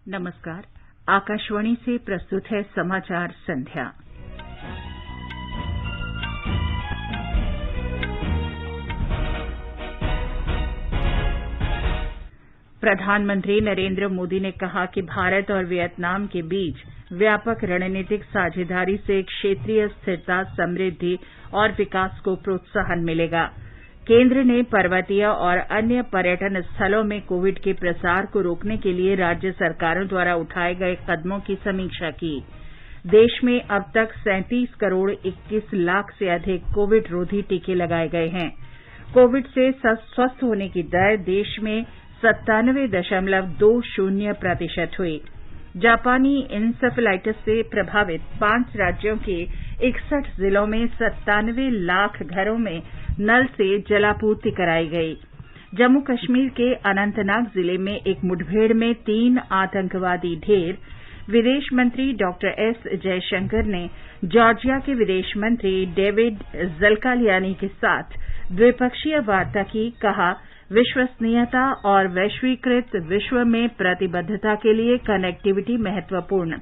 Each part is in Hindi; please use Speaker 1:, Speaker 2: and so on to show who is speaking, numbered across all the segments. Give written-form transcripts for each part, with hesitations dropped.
Speaker 1: नमस्कार। आकाशवाणी से प्रस्तुत है समाचार संध्या। प्रधानमंत्री नरेंद्र मोदी ने कहा कि भारत और वियतनाम के बीच व्यापक रणनीतिक साझेदारी से क्षेत्रीय स्थिरता, समृद्धि और विकास को प्रोत्साहन मिलेगा। केंद्र ने पर्वतीय और अन्य पर्यटन स्थलों में कोविड के प्रसार को रोकने के लिए राज्य सरकारों द्वारा उठाए गए कदमों की समीक्षा की। देश में अब तक 37 करोड़ 21 लाख से अधिक कोविड रोधी टीके लगाए गए हैं। कोविड से स्वस्थ होने की दर देश में 97.20% हुई। जापानी इंसेफेलाइटिस से प्रभावित 5 राज्यों के 61 जिलों में 97 लाख घरों में नल से जलापूर्ति कराई गई। जम्मू कश्मीर के अनंतनाग जिले में एक मुठभेड़ में 3 आतंकवादी ढेर। विदेश मंत्री डॉक्टर एस जयशंकर ने जॉर्जिया के विदेश मंत्री डेविड ज़ल्कालियानी के साथ द्विपक्षीय वार्ता की। कहा, विश्वसनीयता और वैश्वीकृत विश्व में प्रतिबद्धता के लिए कनेक्टिविटी महत्वपूर्ण।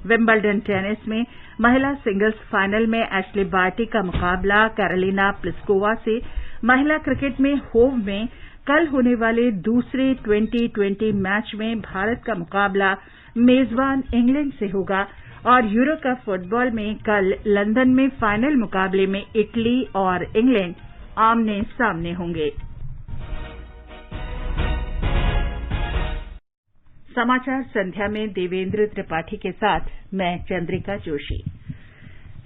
Speaker 1: विंबलडन टेनिस में महिला सिंगल्स फाइनल में एशले बार्टी का मुकाबला कैरोलिना प्लिस्कोवा से। महिला क्रिकेट में होव में कल होने वाले दूसरे T20 मैच में भारत का मुकाबला मेजबान इंग्लैंड से होगा और यूरो कप फुटबॉल में कल लंदन में फाइनल मुकाबले में इटली और इंग्लैंड आमने सामने होंगे। समाचार संध्या में देवेंद्र त्रिपाठी के साथ मैं चंद्रिका जोशी।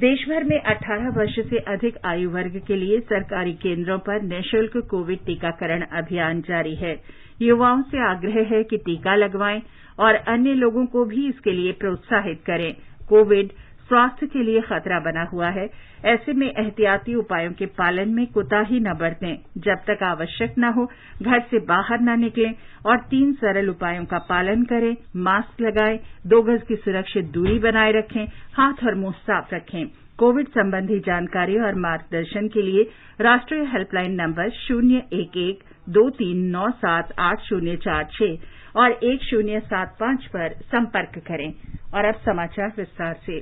Speaker 1: देशभर में 18 वर्ष से अधिक आयु वर्ग के लिए सरकारी केंद्रों पर निःशुल्क कोविड टीकाकरण अभियान जारी है। युवाओं से आग्रह है कि टीका लगवाएं और अन्य लोगों को भी इसके लिए प्रोत्साहित करें। कोविड स्वास्थ्य के लिए खतरा बना हुआ है। ऐसे में एहतियाती उपायों के पालन में कोताही न बरतें। जब तक आवश्यक न हो घर से बाहर न निकलें और 3 सरल उपायों का पालन करें। मास्क लगाएं, 2 गज की सुरक्षित दूरी बनाए रखें, हाथ और मुंह साफ रखें। कोविड संबंधी जानकारी और मार्गदर्शन के लिए राष्ट्रीय हेल्पलाइन नंबर 01123978046 और 1075 पर संपर्क करें। और अब समाचार विस्तार से।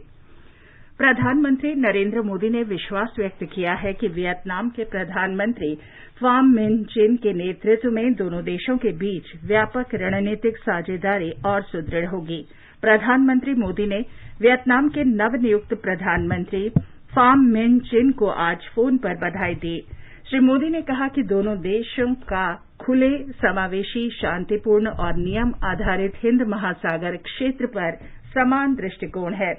Speaker 1: प्रधानमंत्री नरेंद्र मोदी ने विश्वास व्यक्त किया है कि वियतनाम के प्रधानमंत्री फाम मिन चिन के नेतृत्व में दोनों देशों के बीच व्यापक रणनीतिक साझेदारी और सुदृढ़ होगी। प्रधानमंत्री मोदी ने वियतनाम के नवनियुक्त प्रधानमंत्री फाम मिन चिन को आज फोन पर बधाई दी। श्री मोदी ने कहा कि दोनों देशों का खुले, समावेशी, शांतिपूर्ण और नियम आधारित हिंद महासागर क्षेत्र पर समान दृष्टिकोण है।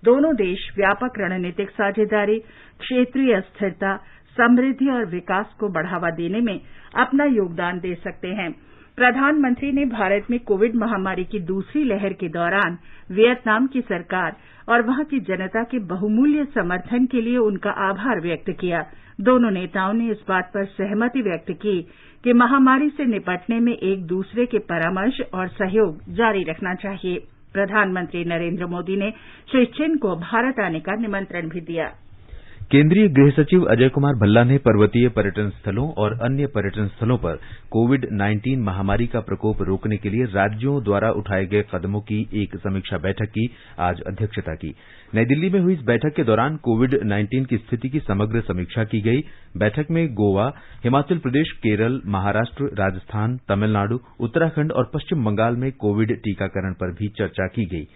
Speaker 1: दोनों देश व्यापक रणनीतिक साझेदारी, क्षेत्रीय स्थिरता, समृद्धि और विकास को बढ़ावा देने में अपना योगदान दे सकते हैं। प्रधानमंत्री ने भारत में कोविड महामारी की दूसरी लहर के दौरान वियतनाम की सरकार और वहां की जनता के बहुमूल्य समर्थन के लिए उनका आभार व्यक्त किया। दोनों नेताओं ने इस बात पर सहमति व्यक्त की कि महामारी से निपटने में एक दूसरे के परामर्श और सहयोग जारी रखना चाहिए। प्रधानमंत्री नरेंद्र मोदी ने श्री चिन को भारत आने का निमंत्रण भी दिया।
Speaker 2: केंद्रीय गृह सचिव अजय कुमार भल्ला ने पर्वतीय पर्यटन स्थलों और अन्य पर्यटन स्थलों पर कोविड-19 महामारी का प्रकोप रोकने के लिए राज्यों द्वारा उठाए गए कदमों की एक समीक्षा बैठक की आज अध्यक्षता की। नई दिल्ली में हुई इस बैठक के दौरान कोविड-19 की स्थिति की समग्र समीक्षा की गई। बैठक में गोवा, हिमाचल प्रदेश, केरल, महाराष्ट्र, राजस्थान, तमिलनाडु, उत्तराखंड और पश्चिम बंगाल में कोविड टीकाकरण पर भी चर्चा की गई।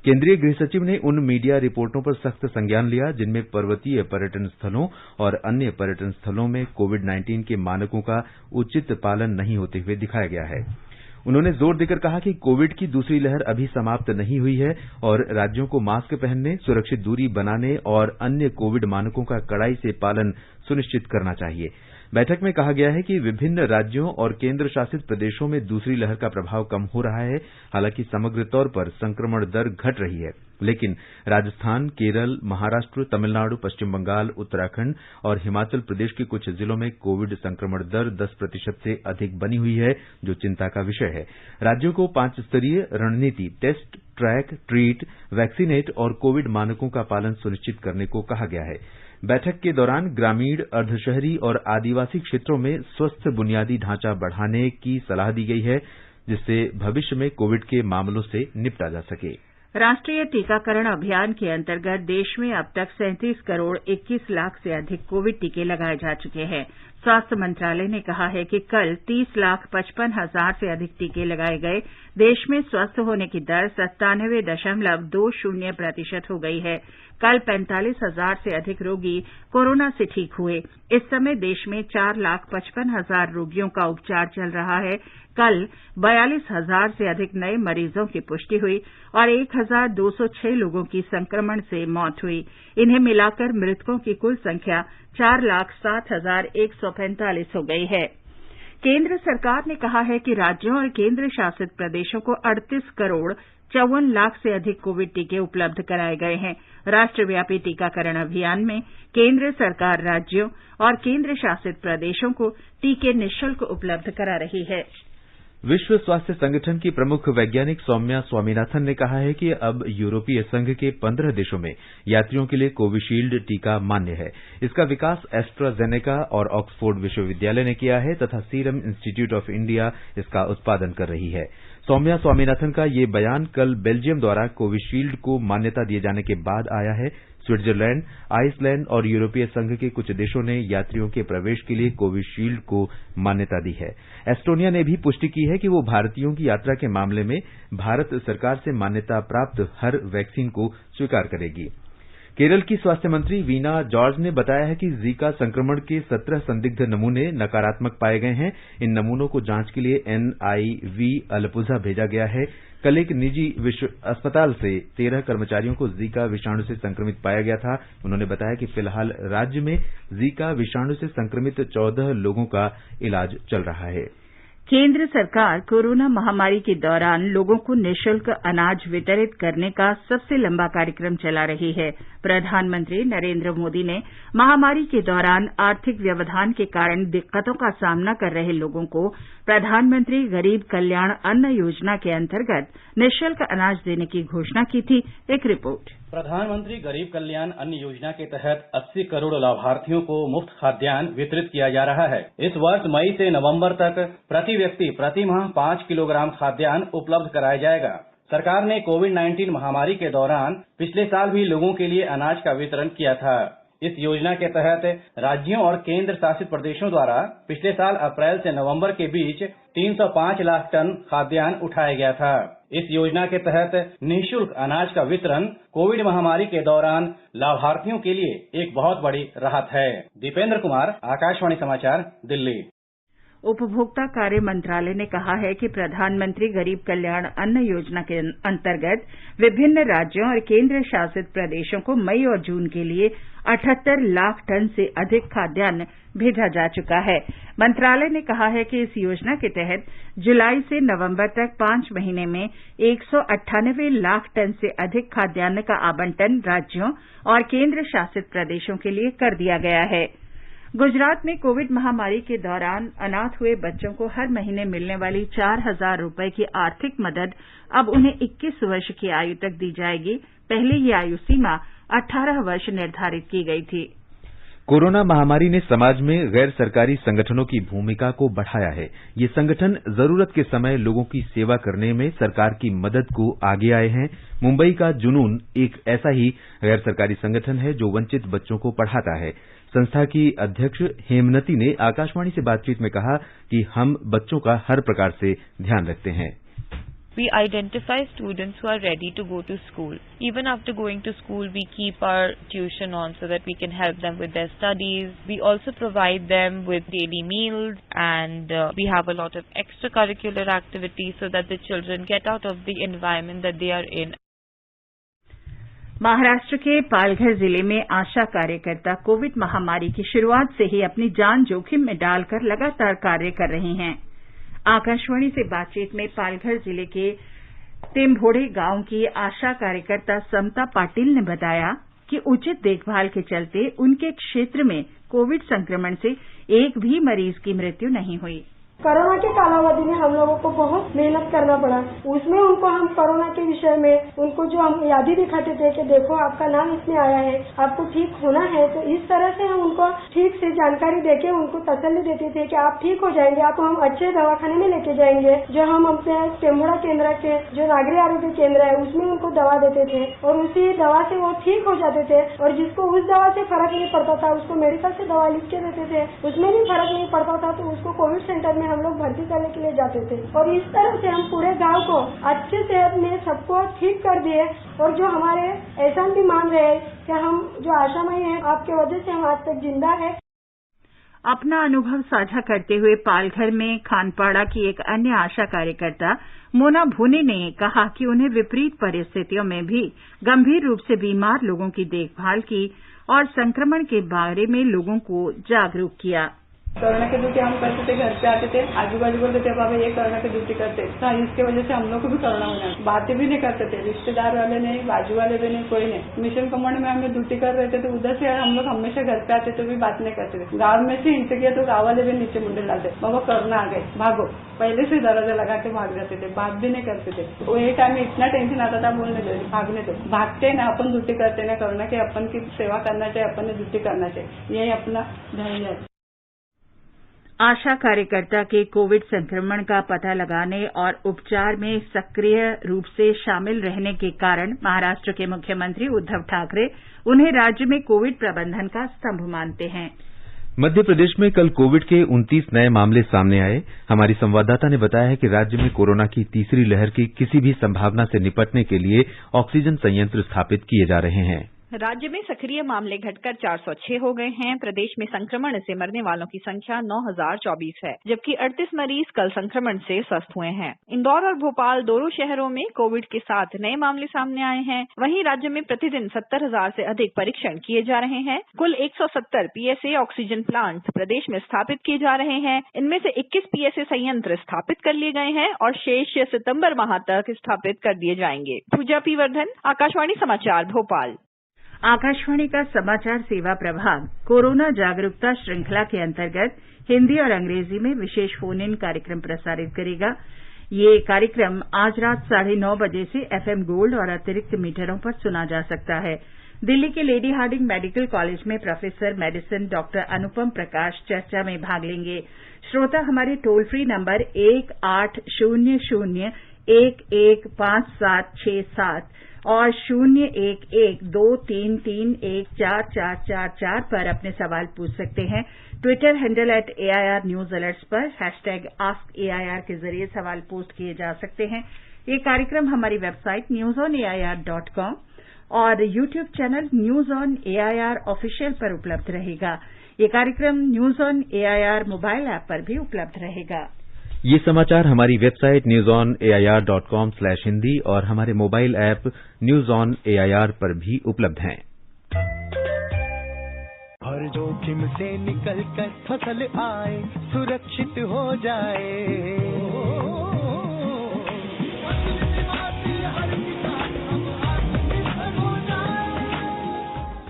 Speaker 2: केंद्रीय गृह सचिव ने उन मीडिया रिपोर्टों पर सख्त संज्ञान लिया जिनमें पर्वतीय पर्यटन स्थलों और अन्य पर्यटन स्थलों में कोविड-19 के मानकों का उचित पालन नहीं होते हुए दिखाया गया है। उन्होंने जोर देकर कहा कि कोविड की दूसरी लहर अभी समाप्त नहीं हुई है और राज्यों को मास्क पहनने, सुरक्षित दूरी बनाने और अन्य कोविड मानकों का कड़ाई से पालन सुनिश्चित करना चाहिए। बैठक में कहा गया है कि विभिन्न राज्यों और केंद्र शासित प्रदेशों में दूसरी लहर का प्रभाव कम हो रहा है। हालांकि समग्र तौर पर संक्रमण दर घट रही है, लेकिन राजस्थान, केरल, महाराष्ट्र, तमिलनाडु, पश्चिम बंगाल, उत्तराखंड और हिमाचल प्रदेश के कुछ जिलों में कोविड संक्रमण दर 10% से अधिक बनी हुई है, जो चिंता का विषय है। राज्यों को 5 स्तरीय रणनीति टेस्ट, ट्रैक, ट्रीट, वैक्सीनेट और कोविड मानकों का पालन सुनिश्चित करने को कहा गया है। बैठक के दौरान ग्रामीण, अर्धशहरी और आदिवासी क्षेत्रों में स्वस्थ बुनियादी ढांचा बढ़ाने की सलाह दी गई है। जिससे भविष्य में कोविड के मामलों से निपटा जा सके।
Speaker 1: राष्ट्रीय टीकाकरण अभियान के अंतर्गत देश में अब तक 37 करोड़ 21 लाख से अधिक कोविड टीके लगाए जा चुके हैं। स्वास्थ्य मंत्रालय ने कहा है कि कल 30,55,000 से अधिक टीके लगाए गए। देश में स्वस्थ होने की दर 97.20% हो गई है। कल 45,000 से अधिक रोगी कोरोना से ठीक हुए। इस समय देश में 4,55,000 रोगियों का उपचार चल रहा है। कल 42,000 से अधिक नए मरीजों की पुष्टि हुई और 1,206 लोगों की संक्रमण से मौत हुई। इन्हें मिलाकर मृतकों की कुल संख्या 4,07,145 हो गई है। केंद्र सरकार ने कहा है कि राज्यों और केंद्र शासित प्रदेशों को 38 करोड़ 54 लाख से अधिक कोविड टीके उपलब्ध कराए गए हैं। राष्ट्रव्यापी टीकाकरण अभियान में केंद्र सरकार राज्यों और केंद्र शासित प्रदेशों को टीके निःशुल्क उपलब्ध करा रही है।
Speaker 2: विश्व स्वास्थ्य संगठन की प्रमुख वैज्ञानिक सौम्या स्वामीनाथन ने कहा है कि अब यूरोपीय संघ के 15 देशों में यात्रियों के लिए कोविशील्ड टीका मान्य है। इसका विकास एस्ट्राजेनेका और ऑक्सफोर्ड विश्वविद्यालय ने किया है तथा सीरम इंस्टीट्यूट ऑफ इंडिया इसका उत्पादन कर रही है। सौम्या स्वामीनाथन का ये बयान कल बेल्जियम द्वारा कोविशील्ड को मान्यता दिए जाने के बाद आया है। स्विट्जरलैंड, आइसलैंड और यूरोपीय संघ के कुछ देशों ने यात्रियों के प्रवेश के लिए कोविशील्ड को मान्यता दी है। एस्टोनिया ने भी पुष्टि की है कि वो भारतीयों की यात्रा के मामले में भारत सरकार से मान्यता प्राप्त हर वैक्सीन को स्वीकार करेगी। केरल की स्वास्थ्य मंत्री वीना जॉर्ज ने बताया है कि जीका संक्रमण के 17 संदिग्ध नमूने नकारात्मक पाए गए हैं। इन नमूनों को जांच के लिए NIV अलपुझा भेजा गया है। कल एक निजी अस्पताल से 13 कर्मचारियों को जीका विषाणु से संक्रमित पाया गया था। उन्होंने बताया कि फिलहाल राज्य में जीका विषाणु से संक्रमित 14 लोगों का इलाज चल रहा है।
Speaker 1: केंद्र सरकार कोरोना महामारी के दौरान लोगों को निःशुल्क अनाज वितरित करने का सबसे लंबा कार्यक्रम चला रही है। प्रधानमंत्री नरेंद्र मोदी ने महामारी के दौरान आर्थिक व्यवधान के कारण दिक्कतों का सामना कर रहे लोगों को प्रधानमंत्री गरीब कल्याण अन्न योजना के अंतर्गत निःशुल्क अनाज देने की घोषणा की थी। एक रिपोर्ट।
Speaker 3: प्रधानमंत्री गरीब कल्याण अन्न योजना के तहत 80 करोड़ लाभार्थियों को मुफ्त खाद्यान्न वितरित किया जा रहा है। इस वर्ष मई से नवंबर तक प्रति व्यक्ति प्रति माह 5 किलोग्राम खाद्यान्न उपलब्ध कराया जाएगा। सरकार ने कोविड-19 महामारी के दौरान पिछले साल भी लोगों के लिए अनाज का वितरण किया था। इस योजना के तहत राज्यों और केंद्र शासित प्रदेशों द्वारा पिछले साल अप्रैल से नवंबर के बीच 305 लाख टन खाद्यान्न उठाया गया था। इस योजना के तहत निःशुल्क अनाज का वितरण कोविड महामारी के दौरान लाभार्थियों के लिए एक बहुत बड़ी राहत है। दीपेंद्र कुमार, आकाशवाणी समाचार, दिल्ली।
Speaker 1: उपभोक्ता कार्य मंत्रालय ने कहा है कि प्रधानमंत्री गरीब कल्याण अन्न योजना के अंतर्गत विभिन्न राज्यों और केंद्र शासित प्रदेशों को मई और जून के लिए 78 लाख टन से अधिक खाद्यान्न भेजा जा चुका है। मंत्रालय ने कहा है कि इस योजना के तहत जुलाई से नवंबर तक 5 महीने में 198 लाख टन से अधिक खाद्यान्न का आवंटन राज्यों और केंद्र शासित प्रदेशों के लिए कर दिया गया है। गुजरात में कोविड महामारी के दौरान अनाथ हुए बच्चों को हर महीने मिलने वाली 4,000 रुपए की आर्थिक मदद अब उन्हें 21 वर्ष की आयु तक दी जाएगी। पहले ये आयु सीमा 18 वर्ष निर्धारित की गई थी।
Speaker 2: कोरोना महामारी ने समाज में गैर सरकारी संगठनों की भूमिका को बढ़ाया है। ये संगठन जरूरत के समय लोगों की सेवा करने में सरकार की मदद को आगे आए हैं। मुंबई का जुनून एक ऐसा ही गैर सरकारी संगठन है जो वंचित बच्चों को पढ़ाता है। संस्था की अध्यक्ष हेमनती ने आकाशवाणी से बातचीत में कहा कि हम बच्चों का हर प्रकार से ध्यान रखते हैं।
Speaker 4: We identify students who are ready to go to school. Even after going to school, we keep our tuition on so that we can help them with their studies. We also provide them with daily meals and we have a lot of extracurricular activities so that the children get out of the environment that they are in.
Speaker 1: Maharashtra के पालघर जिले में आशा कार्यकर्ता कोविड महामारी की शुरुआत से ही अपनी जान जोखिम में डालकर लगातार कार्य कर रही हैं। आकाशवाणी से बातचीत में पालघर जिले के तिमभोड़े गांव की आशा कार्यकर्ता समता पाटिल ने बताया कि उचित देखभाल के चलते उनके क्षेत्र में कोविड संक्रमण से एक भी मरीज की मृत्यु नहीं हुई।
Speaker 5: कोरोना के कालावधि में हम लोगों को बहुत मेहनत करना पड़ा। उसमें उनको हम कोरोना के विषय विषय में उनको जो हम यादी दिखाते थे कि देखो आपका नाम इसमें आया है, आपको ठीक होना है, तो इस तरह से हम उनको ठीक से जानकारी देके उनको तसल्ली देते थे कि आप ठीक हो जाएंगे, आपको हम अच्छे दवाखाने में लेके जाएंगे। जो हम अपने टेमुड़ा केंद्र के जो नागरिक आरोग्य केंद्र है उसमें उनको दवा देते थे और उसी दवा से वो ठीक हो जाते थे। और जिसको उस दवा से फर्क नहीं पड़ता था उसको मेडिकल से दवा लिख के देते थे, उसमें भी फर्क नहीं पड़ता था तो उसको कोविड सेंटर में हम लोग भर्ती करने के लिए जाते थे। और इस तरह से हम पूरे गाँव को अच्छे सेहत में सबको ठीक कर दिए। और जो हमारे एहसान भी मान रहे कि हम जो आशामयी है आपके वजह से हम आज तक जिंदा है।
Speaker 1: अपना अनुभव साझा करते हुए पालघर में खानपाड़ा की एक अन्य आशा कार्यकर्ता मोना भूने ने कहा कि उन्हें विपरीत परिस्थितियों में भी गंभीर रूप से बीमार लोगों की देखभाल की और संक्रमण के बारे में लोगों को जागरूक किया।
Speaker 6: कोरोना की ड्यूटी हम करते थे, घर पे आते थे, आजू बाजू बोलते थे बाबा ये कोरोना की ड्यूटी करते, तो इसके वजह से हम लोग को भी कोरोना होना। बातें भी नहीं करते थे, रिश्तेदार वाले नहीं, बाजू वाले भी नहीं, कोई नहीं। मिशन कमांड में हम ड्यूटी कर रहे थे तो उधर से हम लोग हमेशा घर पे आते तो भी बात नहीं करते थे। गाँव में से इंटर किया तो गाँव वाले भी नीचे मुंडे डालते, बाबा कोरोना आ गए भागो, पहले से दरवाजा लगा के भाग जाते थे, बात भी नहीं करते थे। वो एक टाइम में इतना टेंशन आता था, बोलने दो भागने दो, भागते ना अपन ड्यूटी करते ना कोरोना के, अपन की सेवा करना चाहिए, अपन ने ड्यूटी करना चाहिए, यही अपना धैर्य है।
Speaker 1: आशा कार्यकर्ता के कोविड संक्रमण का पता लगाने और उपचार में सक्रिय रूप से शामिल रहने के कारण महाराष्ट्र के मुख्यमंत्री उद्धव ठाकरे उन्हें राज्य में कोविड प्रबंधन का स्तंभ मानते हैं।
Speaker 2: मध्य प्रदेश में कल कोविड के 29 नए मामले सामने आए। हमारी संवाददाता ने बताया है कि राज्य में कोरोना की तीसरी लहर की किसी भी संभावना से निपटने के लिए ऑक्सीजन संयंत्र स्थापित किए जा रहे हैं।
Speaker 7: राज्य में सक्रिय मामले घटकर 406 हो गए हैं। प्रदेश में संक्रमण से मरने वालों की संख्या 9024 है, जबकि 38 मरीज कल संक्रमण से स्वस्थ हुए हैं। इंदौर और भोपाल दोनों शहरों में कोविड के 7 नए मामले सामने आए हैं। वहीं राज्य में प्रतिदिन 70,000 से अधिक परीक्षण किए जा रहे हैं। कुल 170 पीएसए ऑक्सीजन प्लांट प्रदेश में स्थापित किए जा रहे हैं। इनमें से 21 पीएसए संयंत्र स्थापित कर लिए गए हैं और शेष सितंबर माह तक स्थापित कर दिए जाएंगे। पूजा पी वर्धन, आकाशवाणी समाचार, भोपाल।
Speaker 1: आकाशवाणी का समाचार सेवा प्रभाग कोरोना जागरूकता श्रृंखला के अंतर्गत हिंदी और अंग्रेजी में विशेष फोन इन कार्यक्रम प्रसारित करेगा। ये कार्यक्रम आज रात 9:30 बजे से एफएम गोल्ड और अतिरिक्त मीटरों पर सुना जा सकता है। दिल्ली के लेडी हार्डिंग मेडिकल कॉलेज में professor medicine doctor Anupam Prakash चर्चा में भाग लेंगे। श्रोता हमारे टोल फ्री नंबर 1800-115767 और 01123314444 पर अपने सवाल पूछ सकते हैं। Twitter handle @AIR news alerts पर #AskAIR के जरिए सवाल पोस्ट किए जा सकते हैं। ये कार्यक्रम हमारी वेबसाइट newsonair.com और YouTube channel news on AIR official पर उपलब्ध रहेगा। ये कार्यक्रम news on AIR mobile app पर भी उपलब्ध रहेगा।
Speaker 2: ये समाचार हमारी वेबसाइट newsonair.com/hindi और हमारे mobile app news on AIR पर भी उपलब्ध हैं।
Speaker 8: हर जोखिम से निकल कर फसल आए, सुरक्षित हो जाए।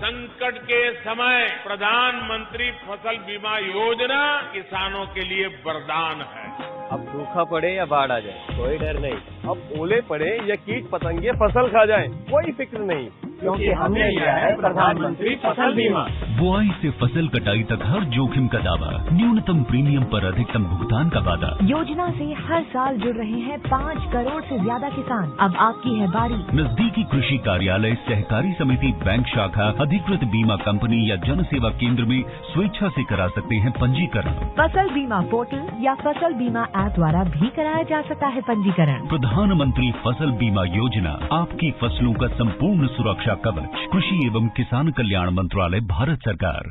Speaker 9: संकट के समय प्रधानमंत्री फसल बीमा योजना किसानों के लिए वरदान है।
Speaker 10: अब सूखा पड़े या बाढ़ आ जाए कोई डर नहीं, अब ओले पड़े या कीट पतंगे फसल खा जाए कोई फिक्र नहीं, क्योंकि हमने लिया है प्रधानमंत्री फसल बीमा।
Speaker 11: बुआई से फसल कटाई तक हर जोखिम का दावा, न्यूनतम प्रीमियम पर अधिकतम भुगतान का वादा।
Speaker 12: योजना से हर साल जुड़ रहे हैं 5 करोड़ से ज्यादा किसान। अब आपकी है बारी।
Speaker 11: नजदीकी कृषि कार्यालय, सहकारी समिति, बैंक शाखा, अधिकृत बीमा कंपनी या जन सेवा केंद्र में स्वेच्छा से करा सकते हैं पंजीकरण।
Speaker 12: फसल बीमा पोर्टल या फसल बीमा ऐप द्वारा भी कराया जा सकता है पंजीकरण।
Speaker 11: प्रधानमंत्री फसल बीमा योजना, आपकी फसलों का संपूर्ण सुरक्षा कवच। कृषि एवं किसान कल्याण मंत्रालय, भारत सरकार।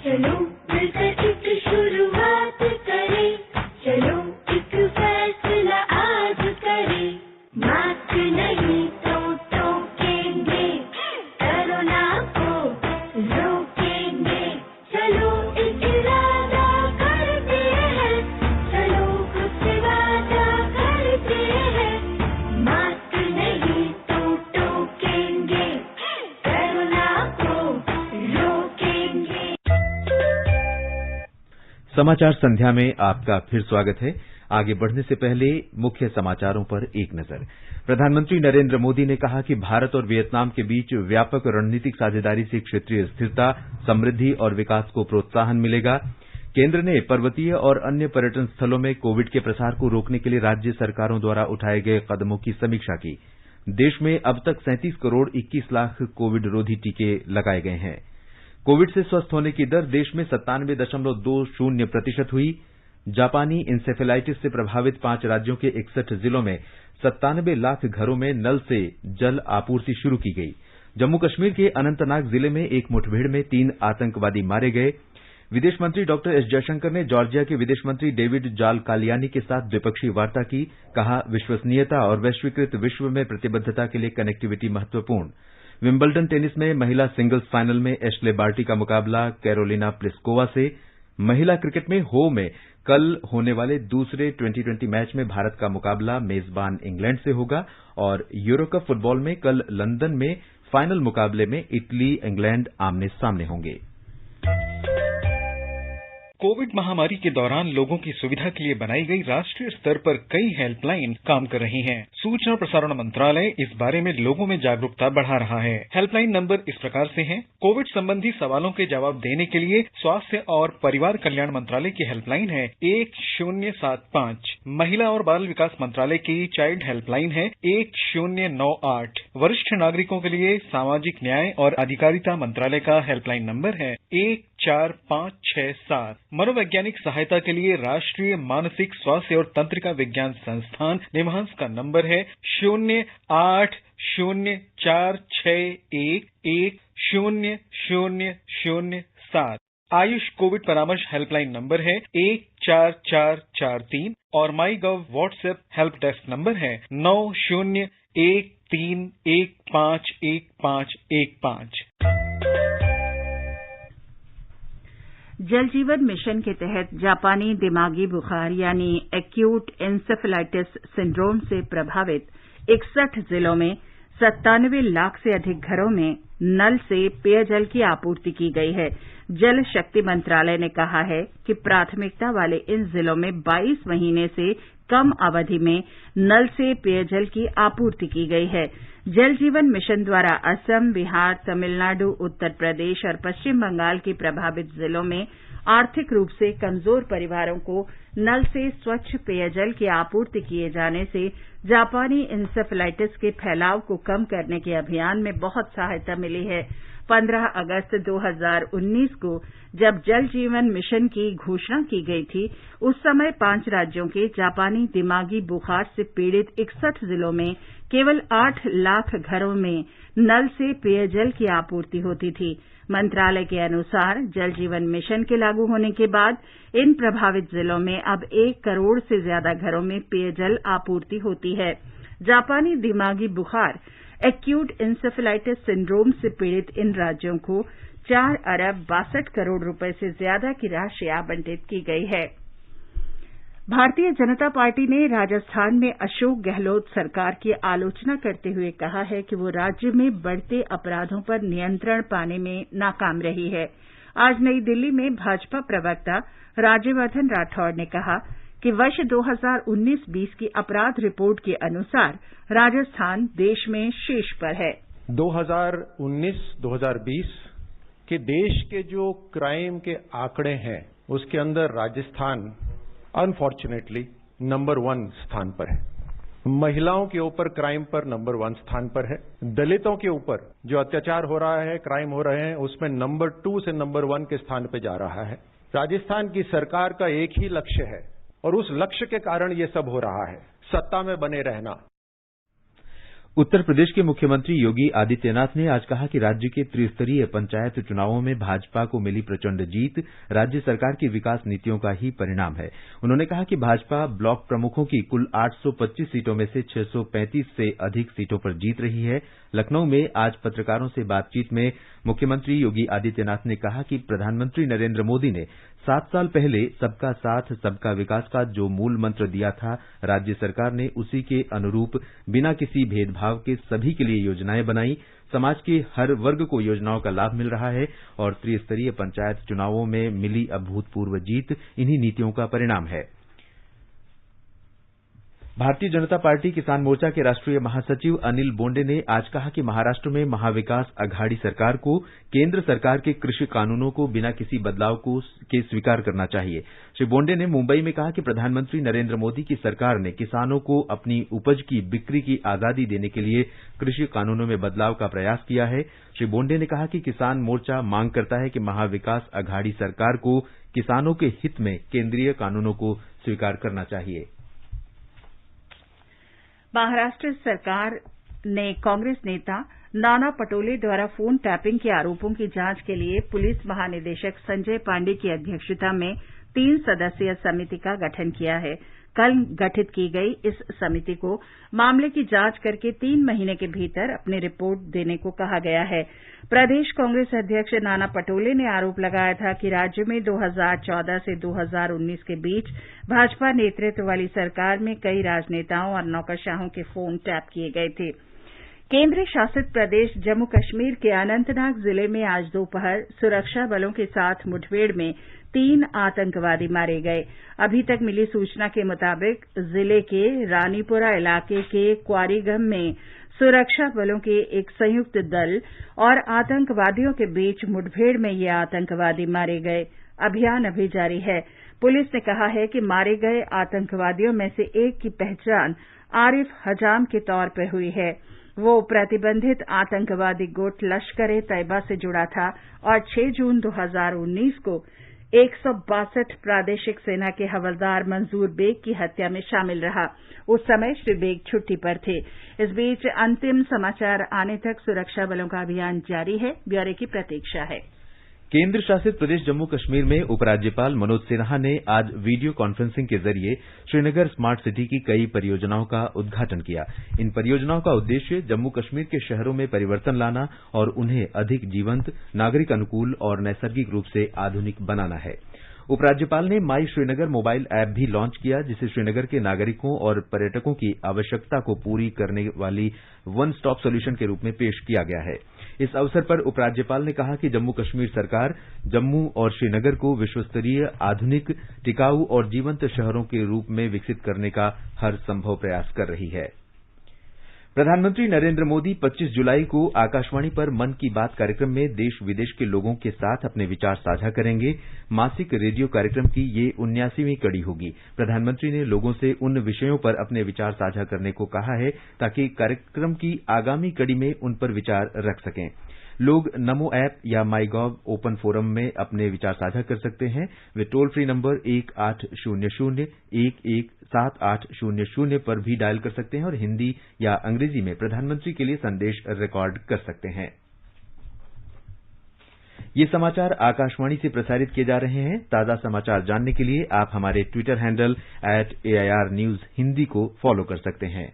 Speaker 13: चलो मिलकर एक शुरुआत करें, चलो एक फैसला आज करें, मास्क नहीं तो टोकेंगे, कोरोना को रोकेंगे, चलो एक इरादा करते हैं, चलो खुद से वादा करते हैं, मास्क नहीं तो टोकेंगे, कोरोना को रोकेंगे।
Speaker 2: समाचार संध्या में आपका फिर स्वागत है। आगे बढ़ने से पहले मुख्य समाचारों पर एक नजर। प्रधानमंत्री नरेंद्र मोदी ने कहा कि भारत और वियतनाम के बीच व्यापक रणनीतिक साझेदारी से क्षेत्रीय स्थिरता, समृद्धि और विकास को प्रोत्साहन मिलेगा। केंद्र ने पर्वतीय और अन्य पर्यटन स्थलों में कोविड के प्रसार को रोकने के लिए राज्य सरकारों द्वारा उठाए गए कदमों की समीक्षा की। देश में अब तक 37 करोड़ 21 लाख कोविड रोधी टीके लगाए गए हैं। कोविड से स्वस्थ होने की दर देश में 97.20% हुई। जापानी इंसेफेलाइटिस से प्रभावित 5 राज्यों के 61 जिलों में 97 लाख घरों में नल से जल आपूर्ति शुरू की गई। जम्मू कश्मीर के अनंतनाग जिले में एक मुठभेड़ में 3 आतंकवादी मारे गए। विदेश मंत्री डॉक्टर एस जयशंकर ने जॉर्जिया के विदेश मंत्री डेविड जालकालियानी के साथ द्विपक्षीय वार्ता की। कहा, विश्वसनीयता और वैश्वीकृत विश्व में प्रतिबद्धता के लिए कनेक्टिविटी महत्वपूर्ण। विंबलडन टेनिस में महिला सिंगल्स फाइनल में एश्ले बार्टी का मुकाबला कैरोलिना प्लिस्कोवा से। महिला क्रिकेट में हो में कल होने वाले दूसरे 2020 मैच में भारत का मुकाबला मेजबान इंग्लैंड से होगा और यूरो कप फुटबॉल में कल लंदन में फाइनल मुकाबले में इटली इंग्लैंड आमने सामने होंगे।
Speaker 14: कोविड महामारी के दौरान लोगों की सुविधा के लिए बनाई गई राष्ट्रीय स्तर पर कई हेल्पलाइन काम कर रही हैं। सूचना और प्रसारण मंत्रालय इस बारे में लोगों में जागरूकता बढ़ा रहा है। हेल्पलाइन नंबर इस प्रकार से हैं। कोविड संबंधी सवालों के जवाब देने के लिए स्वास्थ्य और परिवार कल्याण मंत्रालय की हेल्पलाइन है 1075। महिला और बाल विकास मंत्रालय की चाइल्ड हेल्पलाइन है 1098। वरिष्ठ नागरिकों के लिए सामाजिक न्याय और अधिकारिता मंत्रालय का हेल्पलाइन नंबर है 14567। मनोवैज्ञानिक सहायता के लिए राष्ट्रीय मानसिक स्वास्थ्य और तंत्रिका विज्ञान संस्थान निमहांस का नंबर है 080461100007। आयुष कोविड परामर्श हेल्पलाइन नंबर है 14443 और माई गव व्हाट्सएप हेल्प डेस्क नंबर है 9013151515।
Speaker 1: जल जीवन मिशन के तहत जापानी दिमागी बुखार यानी एक्यूट एन्सेफेलाइटिस सिंड्रोम से प्रभावित 61 जिलों में 97 लाख से अधिक घरों में नल से पेयजल की आपूर्ति की गई है। जल शक्ति मंत्रालय ने कहा है कि प्राथमिकता वाले इन जिलों में 22 महीने से कम अवधि में नल से पेयजल की आपूर्ति की गई है। जल जीवन मिशन द्वारा असम, बिहार, तमिलनाडु, उत्तर प्रदेश और पश्चिम बंगाल के प्रभावित जिलों में आर्थिक रूप से कमजोर परिवारों को नल से स्वच्छ पेयजल की आपूर्ति किए जाने से जापानी इंसेफेलाइटिस के फैलाव को कम करने के अभियान में बहुत सहायता मिली है। 15 अगस्त 2019 को जब जल जीवन मिशन की घोषणा की गई थी, उस समय 5 राज्यों के जापानी दिमागी बुखार से पीड़ित 61 जिलों में केवल 8 लाख घरों में नल से पेयजल की आपूर्ति होती थी। मंत्रालय के अनुसार जल जीवन मिशन के लागू होने के बाद इन प्रभावित जिलों में अब 1 करोड़ से ज्यादा घरों में पेयजल आपूर्ति होती है। जापानी दिमागी बुखार एक्यूट इंसेफेलाइटिस सिंड्रोम से पीड़ित इन राज्यों को 4 अरब 62 करोड़ रुपए से ज्यादा की राशि आवंटित की गई है। भारतीय जनता पार्टी ने राजस्थान में अशोक गहलोत सरकार की आलोचना करते हुए कहा है कि वो राज्य में बढ़ते अपराधों पर नियंत्रण पाने में नाकाम रही है। आज नई दिल्ली में भाजपा प्रवक्ता राज्यवर्धन राठौड़ ने कहा कि वर्ष 2019-20 की अपराध रिपोर्ट के अनुसार राजस्थान देश में शीर्ष पर है।
Speaker 15: 2019-2020 के देश के जो क्राइम के आंकड़े हैं उसके अंदर राजस्थान अनफॉर्चुनेटली नंबर 1 स्थान पर है। महिलाओं के ऊपर क्राइम पर नंबर 1 स्थान पर है। दलितों के ऊपर जो अत्याचार हो रहा है, क्राइम हो रहे हैं, उसमें नंबर 2 से नंबर 1 के स्थान पर जा रहा है। राजस्थान की सरकार का एक ही लक्ष्य है और उस लक्ष्य के कारण ये सब हो रहा है, सत्ता में बने रहना।
Speaker 2: उत्तर प्रदेश के मुख्यमंत्री योगी आदित्यनाथ ने आज कहा कि राज्य के त्रिस्तरीय पंचायत चुनावों में भाजपा को मिली प्रचंड जीत राज्य सरकार की विकास नीतियों का ही परिणाम है। उन्होंने कहा कि भाजपा ब्लॉक प्रमुखों की कुल 825 सीटों में से 635 से अधिक सीटों पर जीत रही है। लखनऊ में आज पत्रकारों से बातचीत में मुख्यमंत्री योगी आदित्यनाथ ने कहा कि प्रधानमंत्री नरेंद्र मोदी ने 7 साल पहले सबका साथ सबका विकास का जो मूल मंत्र दिया था, राज्य सरकार ने उसी के अनुरूप बिना किसी भेदभाव के सभी के लिए योजनाएं बनाई। समाज के हर वर्ग को योजनाओं का लाभ मिल रहा है और त्रिस्तरीय पंचायत चुनावों में मिली अभूतपूर्व जीत इन्हीं नीतियों का परिणाम है। भारतीय जनता पार्टी किसान मोर्चा के राष्ट्रीय महासचिव अनिल बोंडे ने आज कहा कि महाराष्ट्र में महाविकास अघाड़ी सरकार को केंद्र सरकार के कृषि कानूनों को बिना किसी बदलाव के स्वीकार करना चाहिए। श्री बोंडे ने मुंबई में कहा कि प्रधानमंत्री नरेंद्र मोदी की सरकार ने किसानों को अपनी उपज की बिक्री की आजादी देने के लिए कृषि कानूनों में बदलाव का प्रयास किया है। श्री बोंडे ने कहा कि किसान मोर्चा मांग करता है कि महाविकास अघाड़ी सरकार को किसानों के हित में केंद्रीय कानूनों को स्वीकार करना चाहिए।
Speaker 1: महाराष्ट्र सरकार ने कांग्रेस नेता नाना पटोले द्वारा फोन टैपिंग के आरोपों की जांच के लिए पुलिस महानिदेशक संजय पांडे की अध्यक्षता में 3 सदस्यीय समिति का गठन किया है। कल गठित की गई इस समिति को मामले की जांच करके 3 महीने के भीतर अपनी रिपोर्ट देने को कहा गया है। प्रदेश कांग्रेस अध्यक्ष नाना पटोले ने आरोप लगाया था कि राज्य में 2014 से 2019 के बीच भाजपा नेतृत्व वाली सरकार में कई राजनेताओं और नौकरशाहों के फोन टैप किए गए थे। केंद्र शासित प्रदेश जम्मू कश्मीर के अनंतनाग जिले में आज दोपहर सुरक्षा बलों के साथ मुठभेड़ में 3 आतंकवादी मारे गए। अभी तक मिली सूचना के मुताबिक जिले के रानीपुरा इलाके के क्वारीगम में सुरक्षा बलों के एक संयुक्त दल और आतंकवादियों के बीच मुठभेड़ में ये आतंकवादी मारे गए। अभियान अभी जारी है। पुलिस ने कहा है कि मारे गए आतंकवादियों में से एक की पहचान आरिफ हजाम के तौर पर हुई है। वो प्रतिबंधित आतंकवादी गुट लश्कर-ए तैयबा से जुड़ा था और 6 जून 2019 को 162 प्रादेशिक सेना के हवलदार मंजूर बेग की हत्या में शामिल रहा। उस समय श्री बेग छुट्टी पर थे। इस बीच अंतिम समाचार आने तक सुरक्षा बलों का अभियान जारी है। ब्यौरे की प्रतीक्षा है।
Speaker 2: केंद्र शासित प्रदेश जम्मू कश्मीर में उपराज्यपाल मनोज सिन्हा ने आज वीडियो कॉन्फ्रेंसिंग के जरिए श्रीनगर स्मार्ट सिटी की कई परियोजनाओं का उद्घाटन किया। इन परियोजनाओं का उद्देश्य जम्मू कश्मीर के शहरों में परिवर्तन लाना और उन्हें अधिक जीवंत, नागरिक अनुकूल और नैसर्गिक रूप से आधुनिक बनाना है। उपराज्यपाल ने माई श्रीनगर मोबाइल ऐप भी लॉन्च किया, जिसे श्रीनगर के नागरिकों और पर्यटकों की आवश्यकता को पूरी करने वाली वन स्टॉप सोल्यूशन के रूप में पेश किया गया है। इस अवसर पर उपराज्यपाल ने कहा कि जम्मू कश्मीर सरकार जम्मू और श्रीनगर को विश्वस्तरीय, आधुनिक, टिकाऊ और जीवंत शहरों के रूप में विकसित करने का हर संभव प्रयास कर रही है। प्रधानमंत्री नरेंद्र मोदी 25 जुलाई को आकाशवाणी पर मन की बात कार्यक्रम में देश विदेश के लोगों के साथ अपने विचार साझा करेंगे। मासिक रेडियो कार्यक्रम की ये 79वीं कड़ी होगी। प्रधानमंत्री ने लोगों से उन विषयों पर अपने विचार साझा करने को कहा है ताकि कार्यक्रम की आगामी कड़ी में उन पर विचार रख सकें। लोग नमो ऐप या माईगॉव ओपन फोरम में अपने विचार साझा कर सकते हैं। वे टोल फ्री नंबर 1800-117800 पर भी डायल कर सकते हैं और हिंदी या अंग्रेजी में प्रधानमंत्री के लिए संदेश रिकॉर्ड कर सकते हैं। ये समाचार आकाशवाणी से प्रसारित किए जा रहे हैं। ताजा समाचार जानने के लिए आप हमारे Twitter handle @AIR News Hindi को फॉलो कर सकते हैं।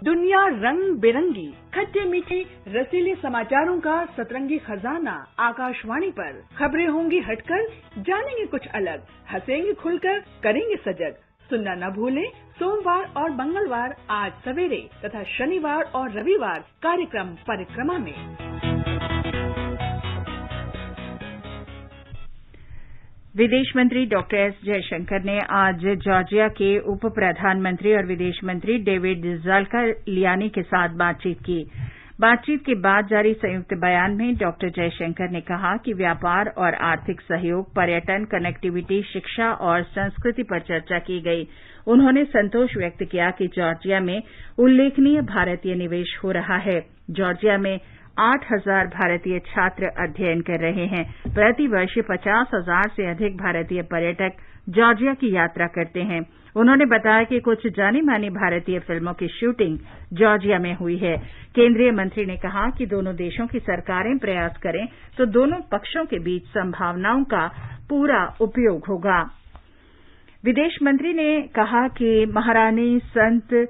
Speaker 16: दुनिया रंग बिरंगी, खट्टे मीठे रसीले समाचारों का सतरंगी खजाना आकाशवाणी पर। खबरें होंगी हटकर, जानेंगे कुछ अलग, हंसेंगे खुलकर, करेंगे सजग। सुनना न भूलें सोमवार और मंगलवार आज सवेरे तथा शनिवार और रविवार कार्यक्रम परिक्रमा में।
Speaker 1: विदेश मंत्री डॉक्टर एस जयशंकर ने आज जॉर्जिया के उप प्रधानमंत्री और विदेश मंत्री डेविड ज़ाल्का-लियानी के साथ बातचीत की। बातचीत के बाद जारी संयुक्त बयान में डॉक्टर जयशंकर ने कहा कि व्यापार और आर्थिक सहयोग, पर्यटन, कनेक्टिविटी, शिक्षा और संस्कृति पर चर्चा की गई। उन्होंने संतोष व्यक्त किया कि जॉर्जिया में उल्लेखनीय भारतीय निवेश हो रहा है। जॉर्जिया में 8,000 भारतीय छात्र अध्ययन कर रहे हैं। प्रति वर्ष 50,000 से अधिक भारतीय पर्यटक जॉर्जिया की यात्रा करते हैं। उन्होंने बताया कि कुछ जानी मानी भारतीय फिल्मों की शूटिंग जॉर्जिया में हुई है। केंद्रीय मंत्री ने कहा कि दोनों देशों की सरकारें प्रयास करें तो दोनों पक्षों के बीच संभावनाओं का पूरा उपयोग होगा। विदेश मंत्री ने कहा कि महारानी संत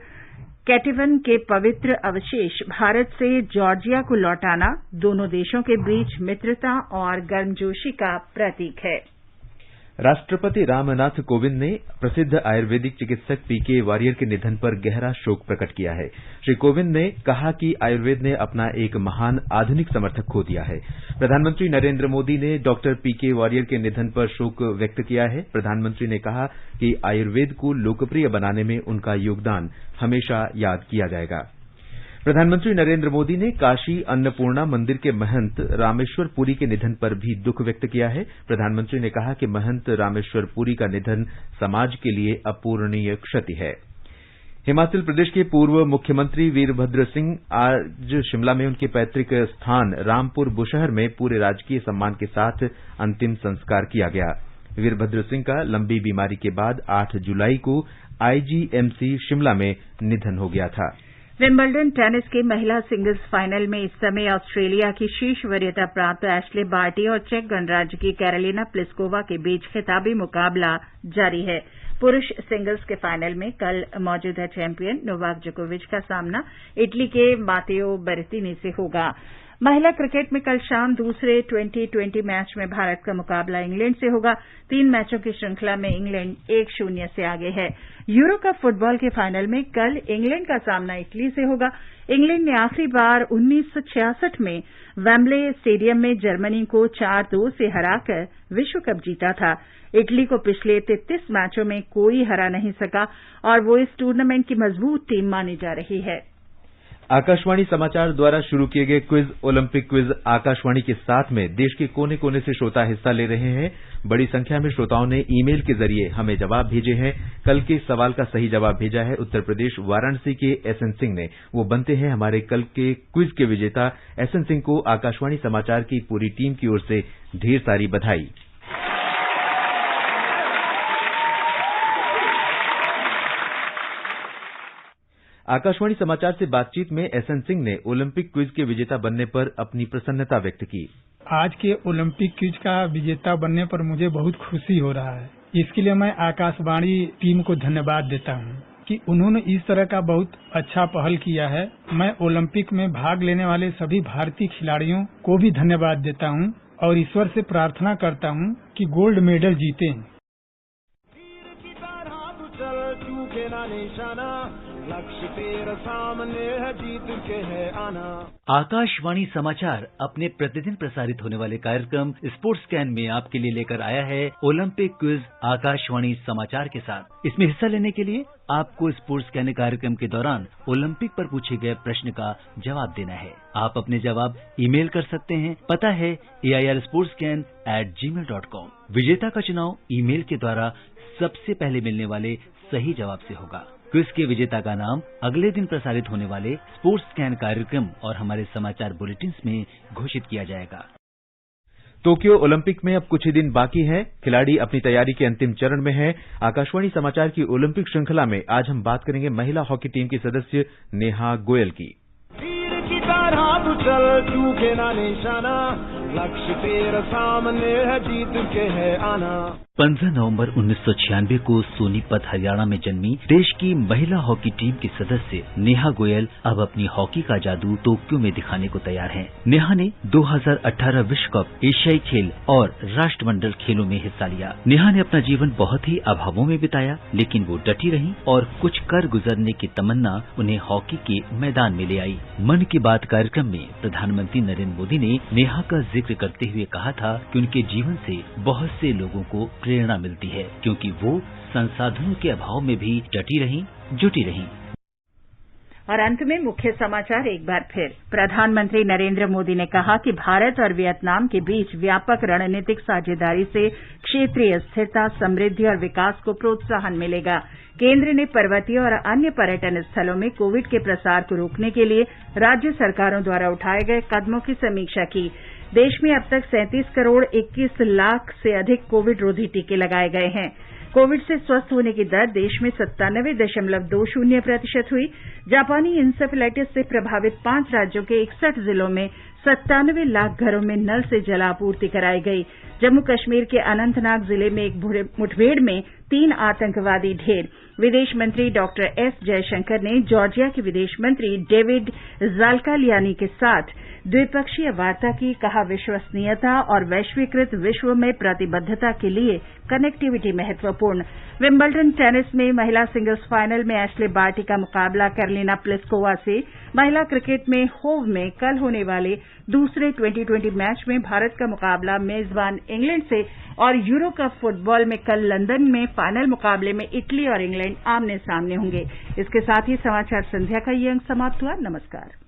Speaker 1: कैटेवन के पवित्र अवशेष भारत से जॉर्जिया को लौटाना दोनों देशों के बीच मित्रता और गर्मजोशी का प्रतीक है।
Speaker 2: राष्ट्रपति रामनाथ कोविंद ने प्रसिद्ध आयुर्वेदिक चिकित्सक पीके वारियर के निधन पर गहरा शोक प्रकट किया है। श्री कोविंद ने कहा कि आयुर्वेद ने अपना एक महान आधुनिक समर्थक खो दिया है। प्रधानमंत्री नरेंद्र मोदी ने डॉक्टर पीके वारियर के निधन पर शोक व्यक्त किया है। प्रधानमंत्री ने कहा कि आयुर्वेद को लोकप्रिय बनाने में उनका योगदान हमेशा याद किया जाएगा। प्रधानमंत्री नरेंद्र मोदी ने काशी अन्नपूर्णा मंदिर के महंत रामेश्वर पुरी के निधन पर भी दुख व्यक्त किया है। प्रधानमंत्री ने कहा कि महंत रामेश्वर पुरी का निधन समाज के लिए अपूरणीय क्षति है। हिमाचल प्रदेश के पूर्व मुख्यमंत्री वीरभद्र सिंह आज शिमला में उनके पैतृक स्थान रामपुर बुशहर में पूरे राजकीय सम्मान के साथ अंतिम संस्कार किया गया। वीरभद्र सिंह का लंबी बीमारी के बाद 8 जुलाई को आईजीएमसी शिमला में निधन हो गया था।
Speaker 1: विंबलडन टेनिस के महिला सिंगल्स फाइनल में इस समय ऑस्ट्रेलिया की शीर्ष वरीयता प्राप्त एश्ले बार्टी और चेक गणराज्य की कैरोलिना प्लिस्कोवा के बीच खिताबी मुकाबला जारी है। पुरुष सिंगल्स के फाइनल में कल मौजूदा चैंपियन नोवाक जोकोविच का सामना इटली के मातेओ बेरेतिनी से होगा। महिला क्रिकेट में कल शाम दूसरे 2020 मैच में भारत का मुकाबला इंग्लैंड से होगा। 3 मैचों की श्रृंखला में इंग्लैंड 1-0 से आगे है। यूरो कप फुटबॉल के फाइनल में कल इंग्लैंड का सामना इटली से होगा। इंग्लैंड ने आखिरी बार 1966 में वेम्बले स्टेडियम में जर्मनी को 4-2 से हराकर विश्व कप जीता था। इटली को पिछले 33 मैचों में कोई हरा नहीं सका और वो इस टूर्नामेंट की मजबूत टीम मानी जा रही है।
Speaker 2: आकाशवाणी समाचार द्वारा शुरू किए गए क्विज ओलंपिक क्विज आकाशवाणी के साथ में देश के कोने कोने से श्रोता हिस्सा ले रहे हैं। बड़ी संख्या में श्रोताओं ने ईमेल के जरिए हमें जवाब भेजे हैं। कल के सवाल का सही जवाब भेजा है उत्तर प्रदेश वाराणसी के एसएन सिंह ने। वो बनते हैं हमारे कल के क्विज के विजेता। एसएन सिंह को आकाशवाणी समाचार की पूरी टीम की ओर से ढेर सारी बधाई। आकाशवाणी समाचार से बातचीत में एसएन सिंह ने ओलंपिक क्विज के विजेता बनने पर अपनी प्रसन्नता व्यक्त की।
Speaker 17: आज के ओलंपिक क्विज का विजेता बनने पर मुझे बहुत खुशी हो रहा है। इसके लिए मैं आकाशवाणी टीम को धन्यवाद देता हूं कि उन्होंने इस तरह का बहुत अच्छा पहल किया है। मैं ओलंपिक में भाग लेने वाले सभी भारतीय खिलाड़ियों को भी धन्यवाद देता हूं और ईश्वर से प्रार्थना करता हूं कि गोल्ड मेडल जीतें।
Speaker 8: लक्ष्य तेरा सामने है, जीत के है आना।
Speaker 18: आकाशवाणी समाचार अपने प्रतिदिन प्रसारित होने वाले कार्यक्रम स्पोर्ट्स कैन में आपके लिए लेकर आया है ओलंपिक क्विज आकाशवाणी समाचार के साथ। इसमें हिस्सा लेने के लिए आपको स्पोर्ट्स कैन कार्यक्रम के दौरान ओलंपिक पर पूछे गए प्रश्न का जवाब देना है। आप अपने जवाब ईमेल कर सकते हैं। पता है airsportscan@gmail.com। विजेता का चुनाव ईमेल के द्वारा सबसे पहले मिलने वाले सही जवाब से होगा। क्विज के विजेता का नाम अगले दिन प्रसारित होने वाले स्पोर्ट्स स्कैन कार्यक्रम और हमारे समाचार बुलेटिन में घोषित किया जाएगा।
Speaker 2: टोक्यो ओलंपिक में अब कुछ ही दिन बाकी हैं। खिलाड़ी अपनी तैयारी के अंतिम चरण में हैं। आकाशवाणी समाचार की ओलंपिक श्रृंखला में आज हम बात करेंगे महिला हॉकी टीम की सदस्य नेहा गोयल की।
Speaker 8: चल चूके ना निशाना, लक्ष्य तेरा सामने है, जीत के है आना।
Speaker 18: 15 नवंबर 1996 को सोनीपत हरियाणा में जन्मी देश की महिला हॉकी टीम की सदस्य नेहा गोयल अब अपनी हॉकी का जादू टोक्यो में दिखाने को तैयार हैं। नेहा ने 2018 विश्व कप, एशियाई खेल और राष्ट्रमंडल खेलों में हिस्सा लिया। नेहा ने अपना जीवन बहुत ही अभावों में बिताया, लेकिन वो डटी रही और कुछ कर गुजरने की तमन्ना उन्हें हॉकी के मैदान में ले आई। मन की बात कार्यक्रम में प्रधानमंत्री नरेंद्र मोदी ने नेहा का जिक्र करते हुए कहा था कि उनके जीवन से बहुत से लोगों को प्रेरणा मिलती है, क्योंकि वो संसाधनों के अभाव में भी डटी रहीं, जुटी रहीं।
Speaker 1: और अंत में मुख्य समाचार एक बार फिर। प्रधानमंत्री नरेंद्र मोदी ने कहा कि भारत और वियतनाम के बीच व्यापक रणनीतिक साझेदारी से क्षेत्रीय स्थिरता, समृद्धि और विकास को प्रोत्साहन मिलेगा। केंद्र ने पर्वतीय और अन्य पर्यटन स्थलों में कोविड के प्रसार को रोकने के लिए राज्य सरकारों द्वारा उठाए गए कदमों की समीक्षा की। देश में अब तक 37 करोड़ 21 लाख से अधिक कोविड रोधी टीके लगाए गए हैं। कोविड से स्वस्थ होने की दर देश में 97.20% हुई। जापानी इंसेफेलाइटिस से प्रभावित 5 राज्यों के 61 जिलों में 97 लाख घरों में नल से जलापूर्ति कराई गई। जम्मू कश्मीर के अनंतनाग जिले में एक मुठभेड़ में 3 आतंकवादी ढेर। विदेश मंत्री डॉक्टर एस जयशंकर ने जॉर्जिया के विदेश मंत्री डेविड ज़ाल्कालियानी के साथ द्विपक्षीय वार्ता की। कहा, विश्वसनीयता और वैश्वीकृत विश्व में प्रतिबद्धता के लिए कनेक्टिविटी महत्वपूर्ण। विंबलडन टेनिस में महिला सिंगल्स फाइनल में एश्ले बार्टी का मुकाबला कैरोलिना प्लिस्कोवा से। महिला क्रिकेट में होव में कल होने वाले दूसरे T20 मैच में भारत का मुकाबला मेजबान इंग्लैंड से और यूरो कप फुटबॉल में कल लंदन में फाइनल मुकाबले में इटली और इंग्लैंड आमने सामने होंगे। इसके साथ ही समाचार संध्या का ये अंक समाप्त हुआ। नमस्कार।